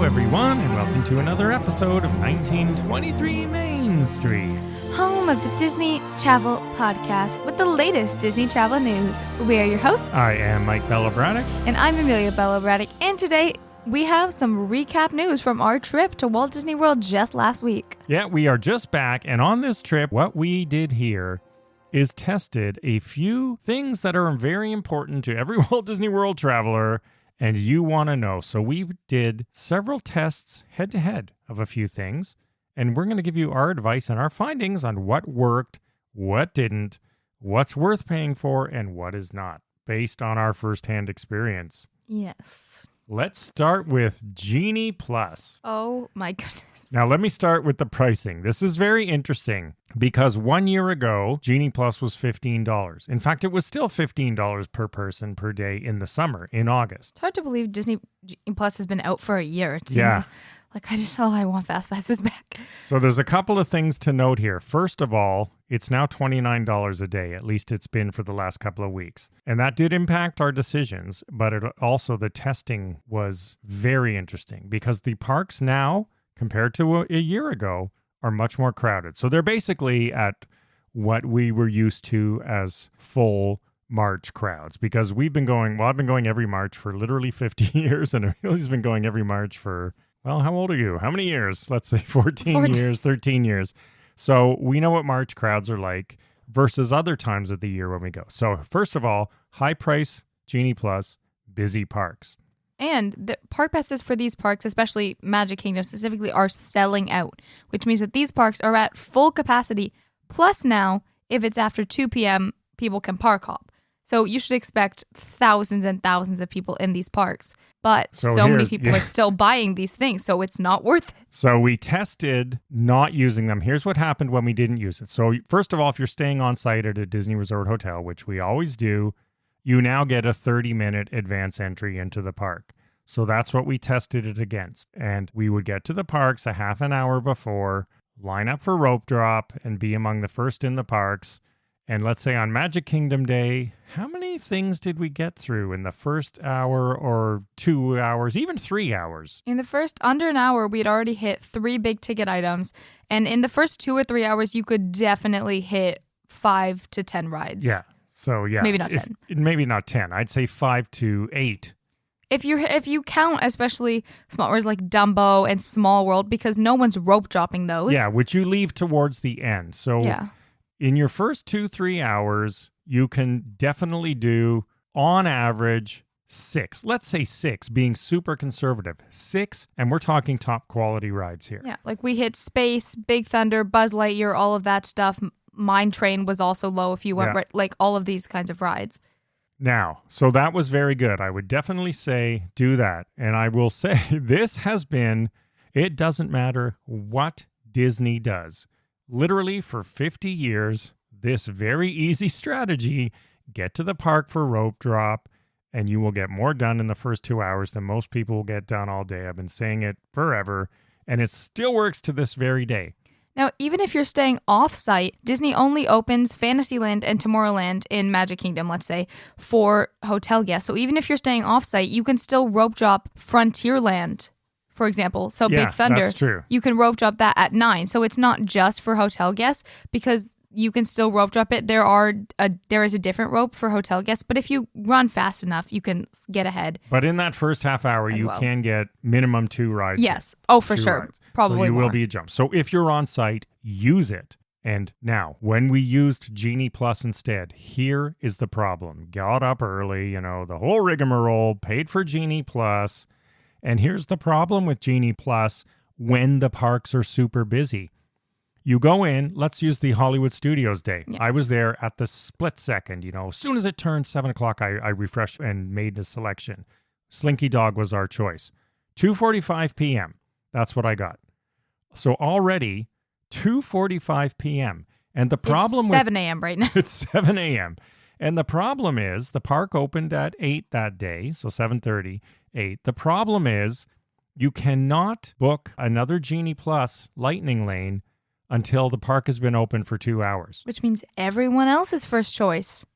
everyone, and welcome to another episode of 1923 Main Street. Home of the Disney Travel Podcast with the latest Disney travel news. We are your hosts. I am Mike Braddock. And I'm Amelia Braddock. And today we have some recap news from our trip to Walt Disney World just last week. Yeah, we are just back, and on this trip, what we did here is tested a few things that are very important to every Walt Disney World traveler, and you want to know. So we did several tests head-to-head of a few things, and we're going to give you our advice and our findings on what worked, what didn't, what's worth paying for, and what is not, based on our first-hand experience. Yes. Let's start with Genie Plus. Oh my goodness. Now, let me start with the pricing. This is very interesting because 1 year ago, Genie Plus was $15. In fact, it was still $15 per person per day in the summer, in August. It's hard to believe Disney Plus has been out for a year. It seems Yeah. like I want Fast Passes back. So there's a couple of things to note here. First of all, it's now $29 a day. At least it's been for the last couple of weeks. And that did impact our decisions, but the testing was very interesting because the parks now, compared to a year ago, are much more crowded. So they're basically at what we were used to as full March crowds, because I've been going every March for literally 50 years, and Amelia's been going every March for, well, how old are you? How many years? Let's say 14 years, 13 years. So we know what March crowds are like versus other times of the year when we go. So first of all, high price, Genie Plus, busy parks. And the park passes for these parks, especially Magic Kingdom specifically, are selling out, which means that these parks are at full capacity. Plus now, if it's after 2 p.m., people can park hop. So you should expect thousands and thousands of people in these parks. But so many people are still buying these things, so it's not worth it. So we tested not using them. Here's what happened when we didn't use it. So first of all, if you're staying on site at a Disney Resort Hotel, which we always do, you now get a 30-minute advance entry into the park. So that's what we tested it against. And we would get to the parks a half an hour before, line up for rope drop, and be among the first in the parks. And let's say on Magic Kingdom Day, how many things did we get through in the first hour or 2 hours, even 3 hours? In the first under an hour, we'd already hit 3 big ticket items. And in the first 2 or 3 hours, you could definitely hit 5 to 10 rides. Yeah. So yeah. Maybe not 10. Maybe not 10. I'd say 5 to 8. If you count especially small words like Dumbo and Small World, because no one's rope dropping those. Yeah, which you leave towards the end. So in your first 2-3 hours, you can definitely do, on average, 6. Let's say 6, being super conservative. 6, and we're talking top quality rides here. Yeah, like we hit Space, Big Thunder, Buzz Lightyear, all of that stuff. Mine Train was also low if you went right, like all of these kinds of rides. Now, so that was very good. I would definitely say do that. And I will say this has been, it doesn't matter what Disney does. Literally for 50 years, this very easy strategy, get to the park for rope drop, and you will get more done in the first 2 hours than most people will get done all day. I've been saying it forever, and it still works to this very day. Now, even if you're staying off-site, Disney only opens Fantasyland and Tomorrowland in Magic Kingdom, let's say, for hotel guests. So even if you're staying off-site, you can still rope drop Frontierland, for example. So Big Thunder, that's true. You can rope drop that at 9. So it's not just for hotel guests, because you can still rope drop it. There is a different rope for hotel guests, but if you run fast enough, you can get ahead. But in that first half hour, you can get minimum 2 rides. Yes. Oh, for sure. Rides. Probably so you more. will be a jump. So if you're on site, use it. And now, when we used Genie Plus instead, here is the problem. Got up early, the whole rigmarole, paid for Genie Plus. And here's the problem with Genie Plus when the parks are super busy. You go in, let's use the Hollywood Studios day. Yeah. I was there at the split second, as soon as it turned 7 o'clock, I refreshed and made a selection. Slinky Dog was our choice. 2:45 p.m. That's what I got. So already 2:45 p.m. And the problem it's 7 a.m. right now. It's 7 a.m. And the problem is the park opened at 8 that day, so 7:30, 8. The problem is you cannot book another Genie Plus Lightning Lane until the park has been open for 2 hours. Which means everyone else's first choice.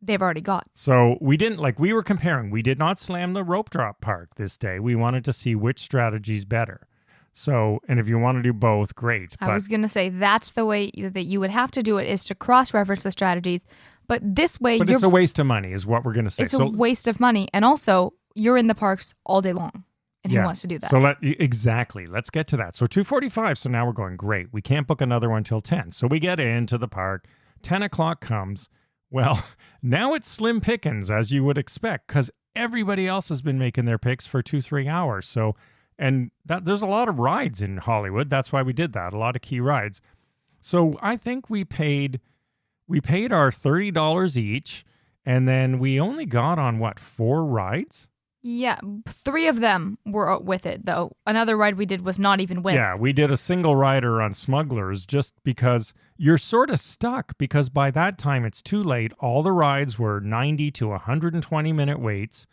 they've already got. So we didn't, we were comparing. We did not slam the rope drop park this day. We wanted to see which strategy's better. So, and if you want to do both, great. I was going to say that's the way that you would have to do it, is to cross-reference the strategies. But this way, it's a waste of money is what we're going to say. It's a waste of money. And also, you're in the parks all day long. And who wants to do that? So exactly. Let's get to that. So 2:45. So now we're going, great. We can't book another one till 10. So we get into the park. 10 o'clock comes. Well, now it's slim pickings, as you would expect, because everybody else has been making their picks for 2-3 hours. So, and there's a lot of rides in Hollywood. That's why we did that. A lot of key rides. So I think we paid our $30 each, and then we only got on 4 rides? Yeah, 3 of them were with it, though. Another ride we did was not even with. Yeah, we did a single rider on Smugglers just because you're sort of stuck, because by that time it's too late. All the rides were 90 to 120 minute waits,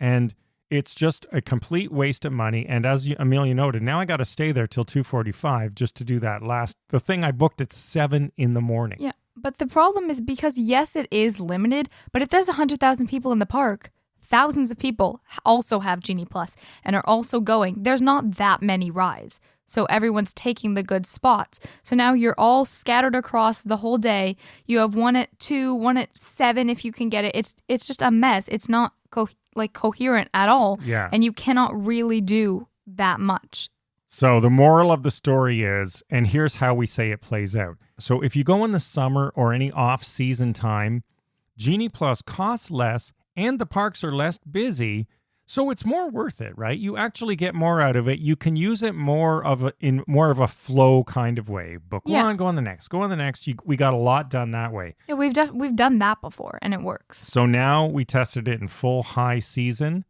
and it's just a complete waste of money. And as Amelia noted, now I got to stay there till 2:45 just to do that the thing I booked at 7 in the morning. Yeah, but the problem is because, yes, it is limited, but if there's 100,000 people in the park, thousands of people also have Genie Plus and are also going. There's not that many rides. So everyone's taking the good spots. So now you're all scattered across the whole day. You have one at 2, one at 7 if you can get it. It's just a mess. It's not coherent at all. Yeah. And you cannot really do that much. So the moral of the story is, and here's how we say it plays out. So if you go in the summer or any off-season time, Genie Plus costs less and the parks are less busy, so it's more worth it, right? You actually get more out of it. You can use it in more of a flow kind of way. Book one, go on the next. Go on the next. We got a lot done that way. Yeah, we've done that before, and it works. So now we tested it in full high season.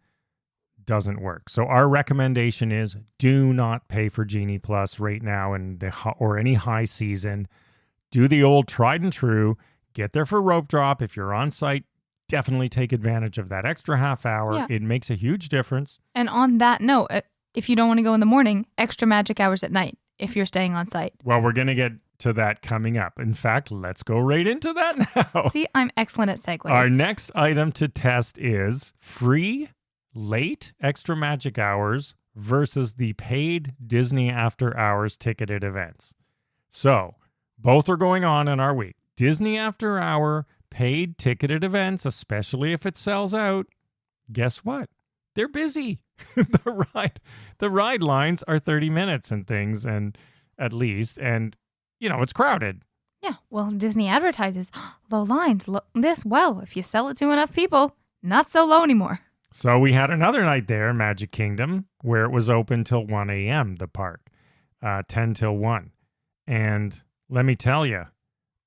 Doesn't work. So our recommendation is do not pay for Genie Plus right now or any high season. Do the old tried and true. Get there for rope drop. If you're on site, definitely take advantage of that extra half hour. Yeah. It makes a huge difference. And on that note, if you don't want to go in the morning, extra magic hours at night if you're staying on site. Well, we're going to get to that coming up. In fact, let's go right into that now. See, I'm excellent at segues. Our next item to test is free late extra magic hours versus the paid Disney after hours ticketed events. So both are going on in our week. Disney after hour paid ticketed events, especially if it sells out, guess what? They're busy. The ride lines are 30 minutes and things, and at least, and it's crowded. Yeah, well, Disney advertises low lines. If you sell it to enough people, not so low anymore. So we had another night there in Magic Kingdom where it was open till 1 a.m., the park, 10 till 1. And let me tell you,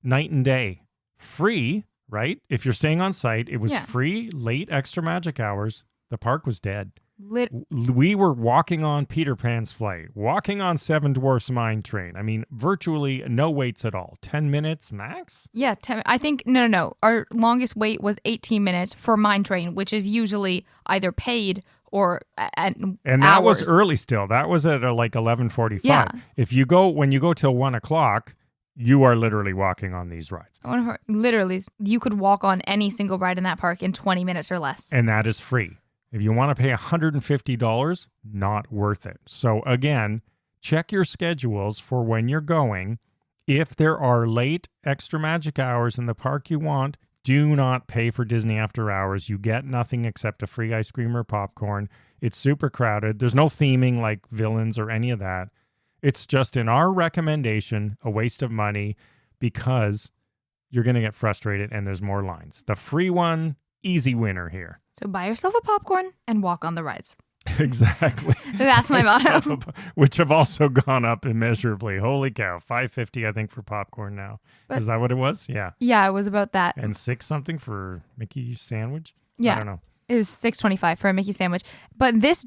night and day, free. Right? If you're staying on site, it was free, late extra magic hours. The park was dead. We were walking on Peter Pan's flight, walking on Seven Dwarfs Mine Train. I mean, virtually no waits at all. 10 minutes max? Yeah, I think, no. Our longest wait was 18 minutes for Mine Train, which is usually either paid or and that was early still. That was at 11:45. Yeah. When you go till 1 o'clock, you are literally walking on these rides. Literally, you could walk on any single ride in that park in 20 minutes or less. And that is free. If you want to pay $150, not worth it. So again, check your schedules for when you're going. If there are late extra magic hours in the park you want, do not pay for Disney after hours. You get nothing except a free ice cream or popcorn. It's super crowded. There's no theming like villains or any of that. It's just, in our recommendation, a waste of money because you're going to get frustrated and there's more lines. The free one, easy winner here. So buy yourself a popcorn and walk on the rides. Exactly. That's my motto. Which have also gone up immeasurably. Holy cow. $5.50, I think, for popcorn now. Is that what it was? Yeah. Yeah, it was about that. And $6 something for Mickey sandwich? Yeah. I don't know. It was $6.25 for a Mickey sandwich. But this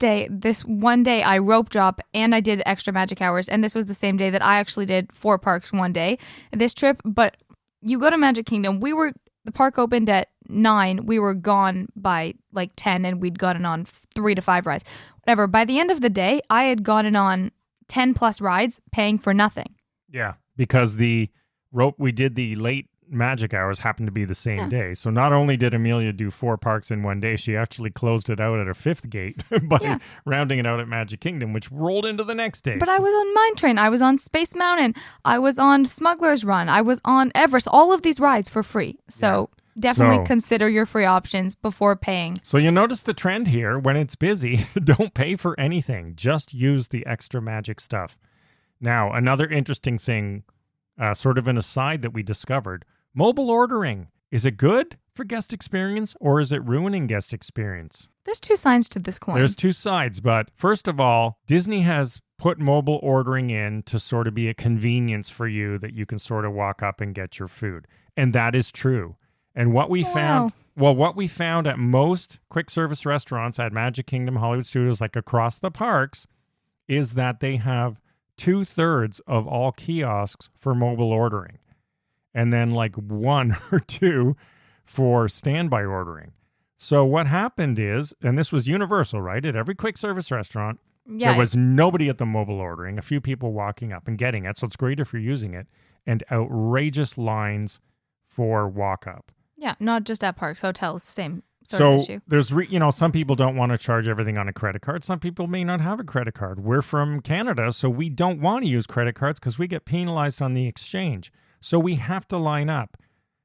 one day, I rope drop and I did extra magic hours. And this was the same day that I actually did 4 parks one day this trip. But you go to Magic Kingdom. The park opened at 9. We were gone by 10 and we'd gotten on 3 to 5 rides. Whatever. By the end of the day, I had gotten on 10 plus rides paying for nothing. Yeah. Because we did the late magic hours happened to be the same day. So not only did Amelia do 4 parks in one day, she actually closed it out at a 5th gate by rounding it out at Magic Kingdom, which rolled into the next day. But I was on Mine Train. I was on Space Mountain. I was on Smuggler's Run. I was on Everest. All of these rides for free. So definitely consider your free options before paying. So you notice the trend here. When it's busy, don't pay for anything. Just use the extra magic stuff. Now, another interesting thing, sort of an aside that we discovered, mobile ordering. Is it good for guest experience or is it ruining guest experience? There's 2 sides to this coin. There's 2 sides, but first of all, Disney has put mobile ordering in to sort of be a convenience for you that you can sort of walk up and get your food. And that is true. And what we found, what we found at most quick service restaurants at Magic Kingdom, Hollywood Studios, like across the parks, is that they have 2/3 of all kiosks for mobile ordering. And then like 1 or 2 for standby ordering. So what happened is, and this was universal, right? At every quick service restaurant, there was nobody at the mobile ordering, a few people walking up and getting it. So it's great if you're using it. And outrageous lines for walk up. Yeah, not just at parks, hotels, same sort of issue. There's, some people don't want to charge everything on a credit card. Some people may not have a credit card. We're from Canada, so we don't want to use credit cards because we get penalized on the exchange. So we have to line up.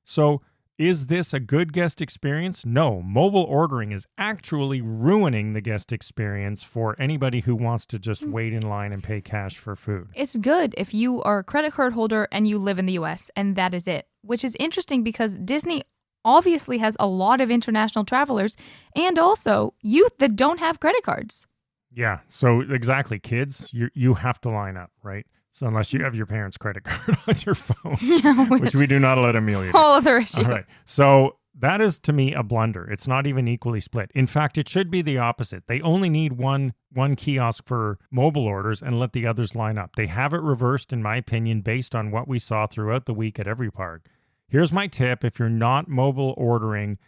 So is this a good guest experience? No. Mobile ordering is actually ruining the guest experience for anybody who wants to just wait in line and pay cash for food. It's good if you are a credit card holder and you live in the U.S., and that is it. Which is interesting because Disney obviously has a lot of international travelers and also youth that don't have credit cards. Yeah. So exactly. Kids, you have to line up, right? So unless you have your parents' credit card on your phone, which we do not let Amelia do. Whole other issue. All right. So that is, to me, a blunder. It's not even equally split. In fact, it should be the opposite. They only need one kiosk for mobile orders and let the others line up. They have it reversed, in my opinion, based on what we saw throughout the week at every park. Here's my tip. If you're not mobile ordering,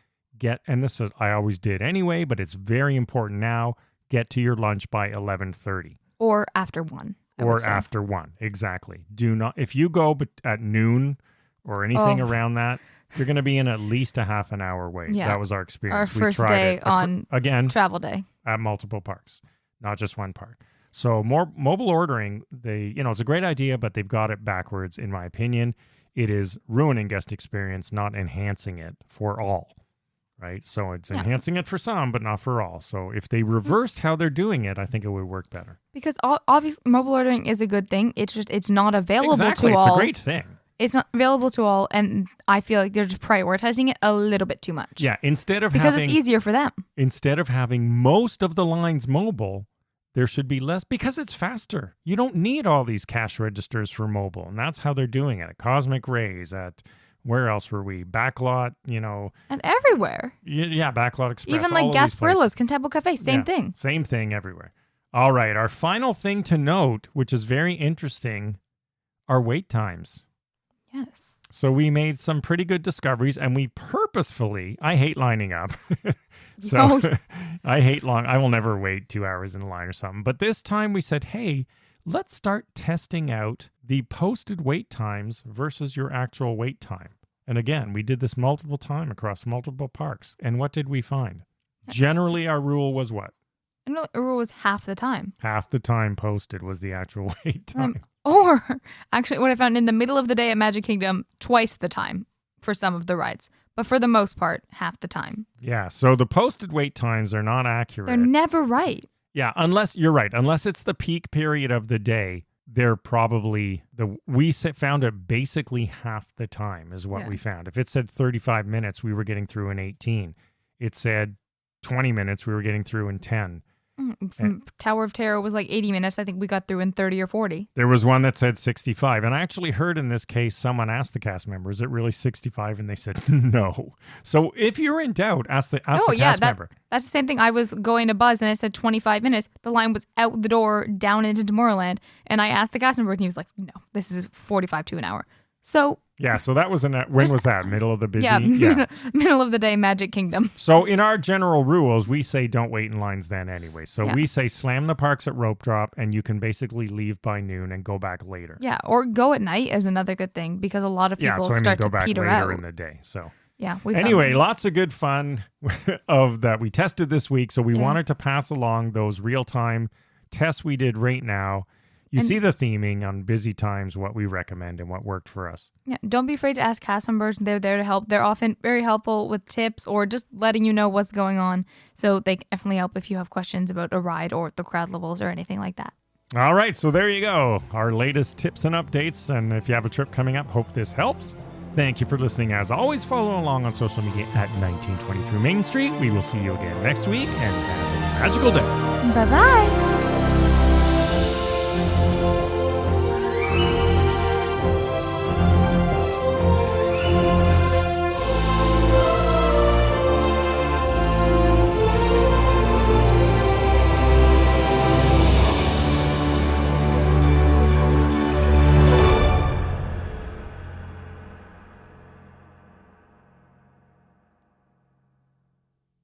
and this is, I always did anyway, but it's very important now, get to your lunch by 11:30. Or after 1. Or after 1, exactly. Do not, if you go at noon or anything around that, you're going to be in at least a half an hour wait. Yeah. That was our experience. Our first day on travel day. At multiple parks, not just one park. So more mobile ordering, it's a great idea, but they've got it backwards, in my opinion. It is ruining guest experience, not enhancing it for all. Right? So it's enhancing it for some, but not for all. So if they reversed how they're doing it, I think it would work better. Because obviously mobile ordering is a good thing. It's just, it's not available to all. Exactly. It's a great thing. It's not available to all, and I feel like they're just prioritizing it a little bit too much. Yeah, because it's easier for them. Instead of having most of the lines mobile, there should be less because it's faster. You don't need all these cash registers for mobile, and that's how they're doing it. At Cosmic Rays, at where else were we? Backlot, And everywhere. Yeah, Backlot Express. Even like Gasparilla's, Contempo Cafe, same thing. Same thing everywhere. All right, our final thing to note, which is very interesting, are wait times. Yes. So we made some pretty good discoveries, and we purposefully, I hate lining up. I will never wait 2 hours in line or something. But this time we said, hey, let's start testing out the posted wait times versus your actual wait time. And again, we did this multiple times across multiple parks. And what did we find? Generally, our rule was what? The rule was half the time. Half the time posted was the actual wait time. Or actually, what I found in the middle of the day at Magic Kingdom, twice the time for some of the rides. But for the most part, half the time. Yeah, so the posted wait times are not accurate. They're never right. Yeah, you're right. Unless it's the peak period of the day, they're probably, we found it basically half the time is what we found. If it said 35 minutes, we were getting through in 18. It said 20 minutes, we were getting through in 10. Tower of Terror was like 80 minutes. I think we got through in 30 or 40. There was one that said 65. And I actually heard in this case, someone asked the cast member, is it really 65? And they said, no. So if you're in doubt, ask the cast member. That's the same thing. I was going to Buzz and it said 25 minutes. The line was out the door down into Tomorrowland. And I asked the cast member and he was like, no, this is 45 to an hour. So Yeah, so that was when was that? Middle of the busy? Yeah, middle of the day Magic Kingdom. So in our general rules, we say don't wait in lines then anyway. So we say slam the parks at rope drop, and you can basically leave by noon and go back later. Yeah, or go at night is another good thing because a lot of people start to peter later out in the day. So yeah. Anyway, lots of good fun that we tested this week. So we wanted to pass along those real-time tests we did right now. You see the theming on busy times, what we recommend and what worked for us. Yeah, don't be afraid to ask cast members. They're there to help. They're often very helpful with tips or just letting you know what's going on. So they can definitely help if you have questions about a ride or the crowd levels or anything like that. All right, so there you go. Our latest tips and updates. And if you have a trip coming up, hope this helps. Thank you for listening. As always, follow along on social media at 1923 Main Street. We will see you again next week and have a magical day. Bye-bye.